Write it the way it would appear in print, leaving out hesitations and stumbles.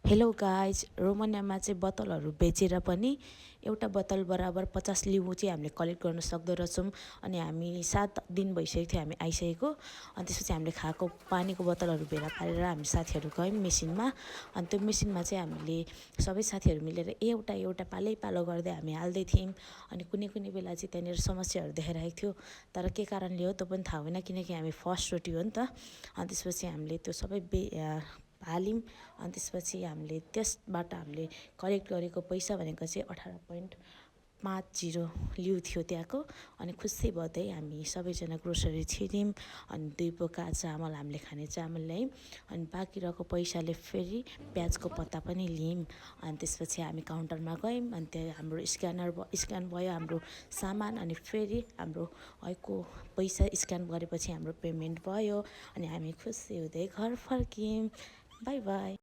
Hello guys, रोमानियामा चाहिँ बोतलहरू बेचेर पनि एउटा बोतल बराबर 50 लिउ चाहिँ हामीले कलेक्ट गर्न सक्दो रहेछौँ। अनि हामी 7 दिन भइसकेको थियो हामी आइसकेको। अनि त्यसपछि हामीले खाएको पानीको बोतलहरू भेला पारेर हामी साथीहरू गयौँ मेसिनमा। अनि त्यो मेसिनमा चाहिँ हामीले सबै साथीहरू मिलेर एउटा एउटा पालो गर्दै हामी हाल्दै थियौँ। अनि कुनै कुनै बेला चाहिँ त्यहाँनिर समस्याहरू देखाइरहेको थियो, तर के कारणले हो त्यो पनि थाहा भएन, किनकि हामी फर्स्टचोटि हो नि त। अनि त्यसपछि हामीले त्यो सबै हाल्यौँ। अनि त्यसपछि हामीले त्यसबाट हामीले कलेक्ट गरेको पैसा भनेको चाहिँ 18.50 लिउ थियो त्यहाँको। अनि खुसी भदै हामी सबैजना ग्रोसरी छिर्यौँ। अनि 2 बोका चामल हामीले खाने चामल ल्यायौँ। अनि बाँकी रहेको पैसाले फेरि प्याजको पत्ता पनि लियौँ। अनि त्यसपछि हामी काउन्टरमा गयौँ। अनि त्यहाँ हाम्रो स्क्यान भयो हाम्रो सामान। अनि फेरि हाम्रो पैसा स्क्यान गरेपछि हाम्रो पेमेन्ट भयो। अनि हामी खुसी हुँदै घर फर्क्यौँ। By by.